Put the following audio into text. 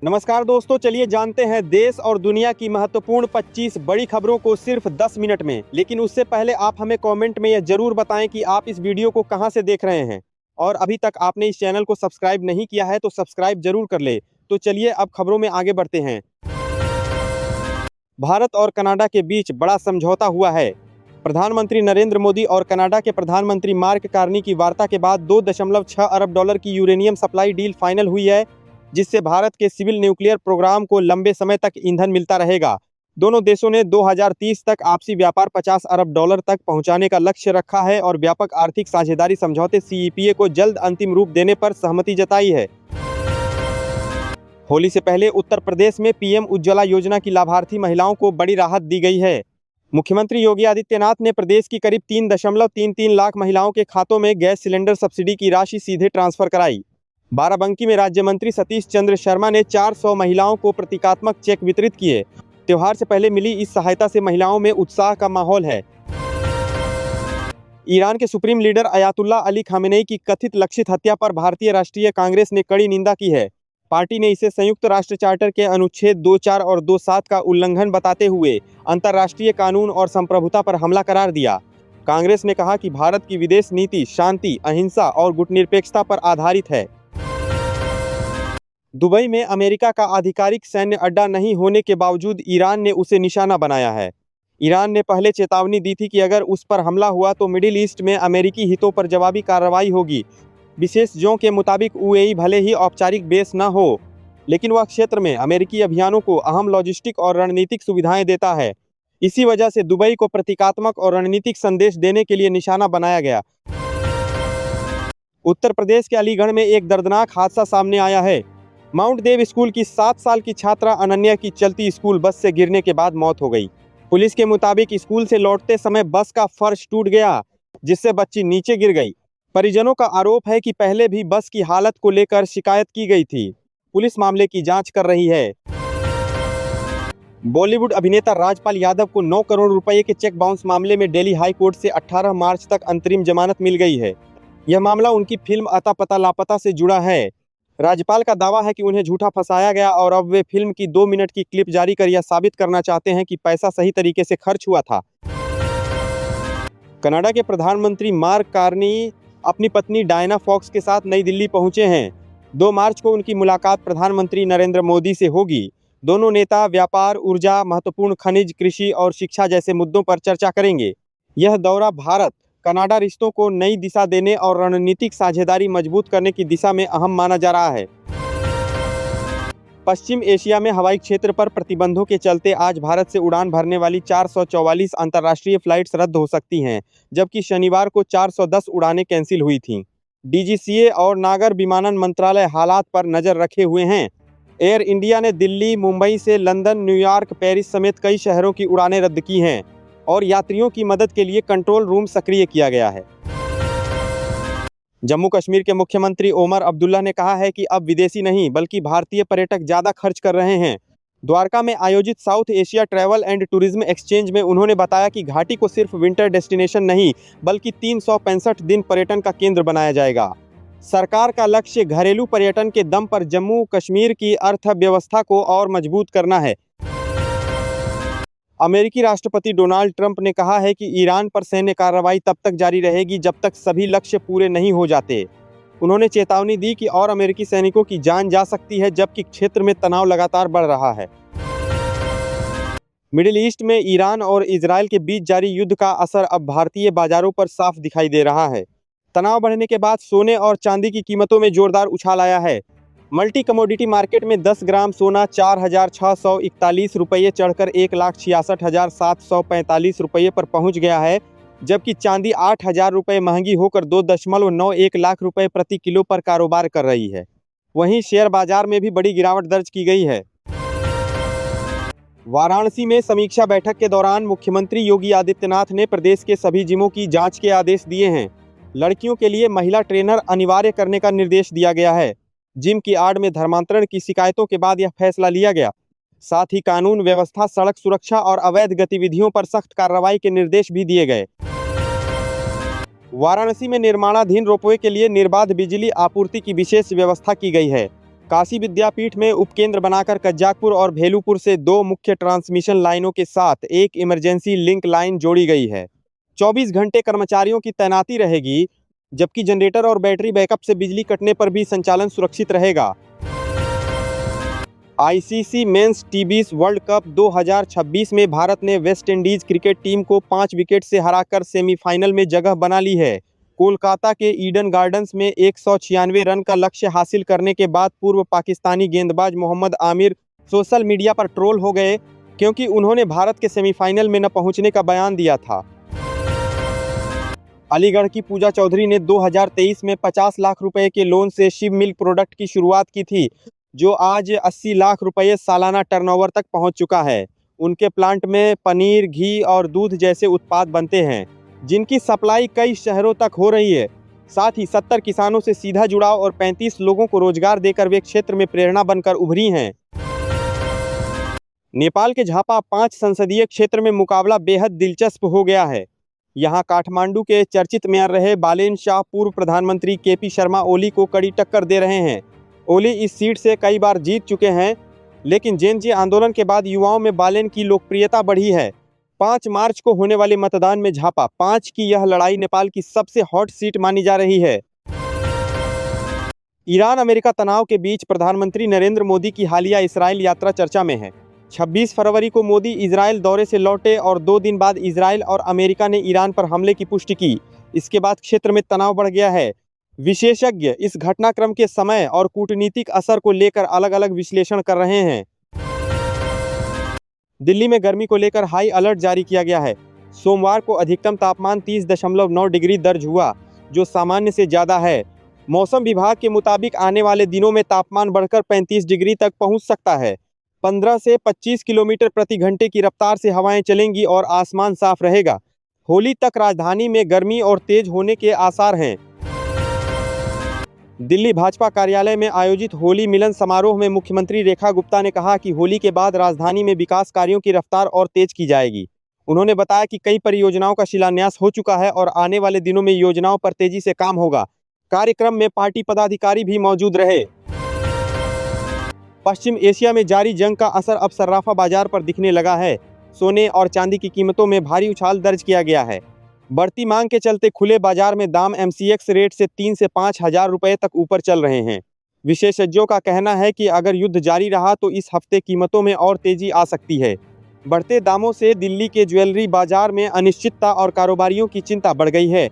नमस्कार दोस्तों, चलिए जानते हैं देश और दुनिया की महत्वपूर्ण 25 बड़ी खबरों को सिर्फ 10 मिनट में। लेकिन उससे पहले आप हमें कमेंट में यह जरूर बताएं कि आप इस वीडियो को कहां से देख रहे हैं और अभी तक आपने इस चैनल को सब्सक्राइब नहीं किया है तो सब्सक्राइब जरूर कर ले। तो चलिए अब खबरों में आगे बढ़ते हैं। भारत और कनाडा के बीच बड़ा समझौता हुआ है। प्रधानमंत्री नरेंद्र मोदी और कनाडा के प्रधानमंत्री मार्क कार्नी की वार्ता के बाद $2.6 अरब की यूरेनियम सप्लाई डील फाइनल हुई है, जिससे भारत के सिविल न्यूक्लियर प्रोग्राम को लंबे समय तक ईंधन मिलता रहेगा। दोनों देशों ने 2030 तक आपसी व्यापार $50 अरब तक पहुंचाने का लक्ष्य रखा है और व्यापक आर्थिक साझेदारी समझौते CEPA को जल्द अंतिम रूप देने पर सहमति जताई है। होली से पहले उत्तर प्रदेश में PM उज्ज्वला योजना की लाभार्थी महिलाओं को बड़ी राहत दी गई है। मुख्यमंत्री योगी आदित्यनाथ ने प्रदेश की करीब 3.33 लाख महिलाओं के खातों में गैस सिलेंडर सब्सिडी की राशि सीधे ट्रांसफर कराई। बाराबंकी में राज्य मंत्री सतीश चंद्र शर्मा ने 400 महिलाओं को प्रतीकात्मक चेक वितरित किए। त्योहार से पहले मिली इस सहायता से महिलाओं में उत्साह का माहौल है। ईरान के supreme leader Ayatollah Ali Khamenei की कथित लक्षित हत्या पर भारतीय राष्ट्रीय कांग्रेस ने कड़ी निंदा की है। पार्टी ने इसे संयुक्त राष्ट्र चार्टर के अनुच्छेद 2.4 और 2.7 का उल्लंघन बताते हुए अंतर्राष्ट्रीय कानून और संप्रभुता पर हमला करार दिया। कांग्रेस ने कहा कि भारत की विदेश नीति शांति, अहिंसा और गुटनिरपेक्षता पर आधारित है। दुबई में अमेरिका का आधिकारिक सैन्य अड्डा नहीं होने के बावजूद ईरान ने उसे निशाना बनाया है। ईरान ने पहले चेतावनी दी थी कि अगर उस पर हमला हुआ तो मिडिल ईस्ट में अमेरिकी हितों पर जवाबी कार्रवाई होगी। विशेषज्ञों के मुताबिक UAE भले ही औपचारिक बेस न हो, लेकिन वह क्षेत्र में अमेरिकी अभियानों को अहम लॉजिस्टिक और रणनीतिक सुविधाएं देता है। इसी वजह से दुबई को प्रतीकात्मक और रणनीतिक संदेश देने के लिए निशाना बनाया गया। उत्तर प्रदेश के अलीगढ़ में एक दर्दनाक हादसा सामने आया है। माउंट देव स्कूल की 7 साल की छात्रा अनन्या की चलती स्कूल बस से गिरने के बाद मौत हो गई। पुलिस के मुताबिक स्कूल से लौटते समय बस का फर्श टूट गया, जिससे बच्ची नीचे गिर गई। परिजनों का आरोप है कि पहले भी बस की हालत को लेकर शिकायत की गई थी। पुलिस मामले की जांच कर रही है। बॉलीवुड अभिनेता राजपाल यादव को 9 करोड़ रुपए के चेक बाउंस मामले में दिल्ली हाई कोर्ट से 18 मार्च तक अंतरिम जमानत मिल गई है। यह मामला उनकी फिल्म अता पता लापता से जुड़ा है। राज्यपाल का दावा है कि उन्हें झूठा फंसाया गया और अब वे फिल्म की 2 मिनट की क्लिप जारी कर यह साबित करना चाहते हैं कि पैसा सही तरीके से खर्च हुआ था। कनाडा के प्रधानमंत्री मार्क कार्नी अपनी पत्नी डायना फॉक्स के साथ नई दिल्ली पहुंचे हैं। 2 मार्च को उनकी मुलाकात प्रधानमंत्री नरेंद्र मोदी से होगी। दोनों नेता व्यापार, ऊर्जा, महत्वपूर्ण खनिज, कृषि और शिक्षा जैसे मुद्दों पर चर्चा करेंगे। यह दौरा भारत कनाडा रिश्तों को नई दिशा देने और रणनीतिक साझेदारी मजबूत करने की दिशा में अहम माना जा रहा है। पश्चिम एशिया में हवाई क्षेत्र पर प्रतिबंधों के चलते आज भारत से उड़ान भरने वाली 444 अंतर्राष्ट्रीय फ्लाइट्स रद्द हो सकती हैं, जबकि शनिवार को 410 उड़ानें कैंसिल हुई थीं। DGCA और नागर विमानन मंत्रालय हालात पर नजर रखे हुए हैं। एयर इंडिया ने दिल्ली, मुंबई से लंदन, न्यूयॉर्क, पेरिस समेत कई शहरों की उड़ानें रद्द की हैं और यात्रियों की मदद के लिए कंट्रोल रूम सक्रिय किया गया है। जम्मू कश्मीर के मुख्यमंत्री ओमर अब्दुल्ला ने कहा है कि अब विदेशी नहीं बल्कि भारतीय पर्यटक ज़्यादा खर्च कर रहे हैं। द्वारका में आयोजित south Asia travel and tourism exchange में उन्होंने बताया कि घाटी को सिर्फ विंटर डेस्टिनेशन नहीं बल्कि 365 दिन पर्यटन का केंद्र बनाया जाएगा। सरकार का लक्ष्य घरेलू पर्यटन के दम पर जम्मू कश्मीर की अर्थव्यवस्था को और मजबूत करना है। अमेरिकी राष्ट्रपति डोनाल्ड ट्रंप ने कहा है कि ईरान पर सैन्य कार्रवाई तब तक जारी रहेगी जब तक सभी लक्ष्य पूरे नहीं हो जाते। उन्होंने चेतावनी दी कि और अमेरिकी सैनिकों की जान जा सकती है, जबकि क्षेत्र में तनाव लगातार बढ़ रहा है। मिडिल ईस्ट में ईरान और इजरायल के बीच जारी युद्ध का असर अब भारतीय बाजारों पर साफ दिखाई दे रहा है। तनाव बढ़ने के बाद सोने और चांदी की कीमतों में जोरदार उछाल आया है। मल्टी कमोडिटी मार्केट में 10 ग्राम सोना 4,641 रुपये चढ़कर 1,66,745 रुपये पर पहुंच गया है, जबकि चांदी 8,000 रुपये महंगी होकर 2.91 लाख रुपये प्रति किलो पर कारोबार कर रही है। वहीं शेयर बाजार में भी बड़ी गिरावट दर्ज की गई है। वाराणसी में समीक्षा बैठक के दौरान मुख्यमंत्री योगी आदित्यनाथ ने प्रदेश के सभी जिमों की जांच के आदेश दिए हैं। लड़कियों के लिए महिला ट्रेनर अनिवार्य करने का निर्देश दिया गया है। जिम की आड़ में धर्मांतरण की शिकायतों के बाद यह फैसला लिया गया। साथ ही कानून व्यवस्था, सड़क सुरक्षा और अवैध गतिविधियों पर सख्त कार्रवाई के निर्देश भी दिए गए। वाराणसी में निर्माणाधीन रोपवे के लिए निर्बाध बिजली आपूर्ति की विशेष व्यवस्था की गई है। काशी विद्यापीठ में उपकेंद्र बनाकर कज्जाकपुर और भेलूपुर से 2 मुख्य ट्रांसमिशन लाइनों के साथ एक इमरजेंसी लिंक लाइन जोड़ी गई है। 24 घंटे कर्मचारियों की तैनाती रहेगी, जबकि जनरेटर और बैटरी बैकअप से बिजली कटने पर भी संचालन सुरक्षित रहेगा। आईसीसी मेंस टी20 वर्ल्ड कप 2026 में भारत ने वेस्टइंडीज क्रिकेट टीम को 5 विकेट से हराकर सेमीफाइनल में जगह बना ली है। कोलकाता के ईडन गार्डन्स में 196 रन का लक्ष्य हासिल करने के बाद पूर्व पाकिस्तानी गेंदबाज मोहम्मद आमिर सोशल मीडिया पर ट्रोल हो गए, क्योंकि उन्होंने भारत के सेमीफाइनल में न पहुंचने का बयान दिया था। अलीगढ़ की पूजा चौधरी ने 2023 में 50 लाख रुपए के लोन से शिव मिल्क प्रोडक्ट की शुरुआत की थी, जो आज 80 लाख रुपए सालाना टर्नओवर तक पहुंच चुका है। उनके प्लांट में पनीर, घी और दूध जैसे उत्पाद बनते हैं, जिनकी सप्लाई कई शहरों तक हो रही है। साथ ही 70 किसानों से सीधा जुड़ाव और 35 लोगों को रोजगार देकर वे क्षेत्र में प्रेरणा बनकर उभरी हैं। नेपाल के झापा 5 संसदीय क्षेत्र में मुकाबला बेहद दिलचस्प हो गया है। यहां काठमांडू के चर्चित मेयर रहे बालेन शाह पूर्व प्रधानमंत्री केपी शर्मा ओली को कड़ी टक्कर दे रहे हैं। ओली इस सीट से कई बार जीत चुके हैं, लेकिन जेनजी आंदोलन के बाद युवाओं में बालेन की लोकप्रियता बढ़ी है। 5 मार्च को होने वाले मतदान में झापा 5 की यह लड़ाई नेपाल की सबसे हॉट सीट मानी जा रही है। ईरान अमेरिका तनाव के बीच प्रधानमंत्री नरेंद्र मोदी की हालिया इजरायल यात्रा चर्चा में है। 26 फरवरी को मोदी इजरायल दौरे से लौटे और 2 दिन बाद इजरायल और अमेरिका ने ईरान पर हमले की पुष्टि की। इसके बाद क्षेत्र में तनाव बढ़ गया है। विशेषज्ञ इस घटनाक्रम के समय और कूटनीतिक असर को लेकर अलग अलग विश्लेषण कर रहे हैं। दिल्ली में गर्मी को लेकर हाई अलर्ट जारी किया गया है। सोमवार को अधिकतम तापमान 30.9 डिग्री दर्ज हुआ, जो सामान्य से ज़्यादा है। मौसम विभाग के मुताबिक आने वाले दिनों में तापमान बढ़कर 35 डिग्री तक पहुंच सकता है। 15 से 25 किलोमीटर प्रति घंटे की रफ्तार से हवाएं चलेंगी और आसमान साफ रहेगा। होली तक राजधानी में गर्मी और तेज होने के आसार हैं। दिल्ली भाजपा कार्यालय में आयोजित होली मिलन समारोह में मुख्यमंत्री रेखा गुप्ता ने कहा कि होली के बाद राजधानी में विकास कार्यों की रफ्तार और तेज की जाएगी। उन्होंने बताया कि कई परियोजनाओं का शिलान्यास हो चुका है और आने वाले दिनों में योजनाओं पर तेजी से काम होगा। कार्यक्रम में पार्टी पदाधिकारी भी मौजूद रहे। पश्चिम एशिया में जारी जंग का असर अब सर्राफा बाजार पर दिखने लगा है। सोने और चांदी की कीमतों में भारी उछाल दर्ज किया गया है। बढ़ती मांग के चलते खुले बाजार में दाम MCX रेट से 3 से 5 हज़ार रुपये तक ऊपर चल रहे हैं। विशेषज्ञों का कहना है कि अगर युद्ध जारी रहा तो इस हफ्ते कीमतों में और तेजी आ सकती है। बढ़ते दामों से दिल्ली के ज्वेलरी बाजार में अनिश्चितता और कारोबारियों की चिंता बढ़ गई है।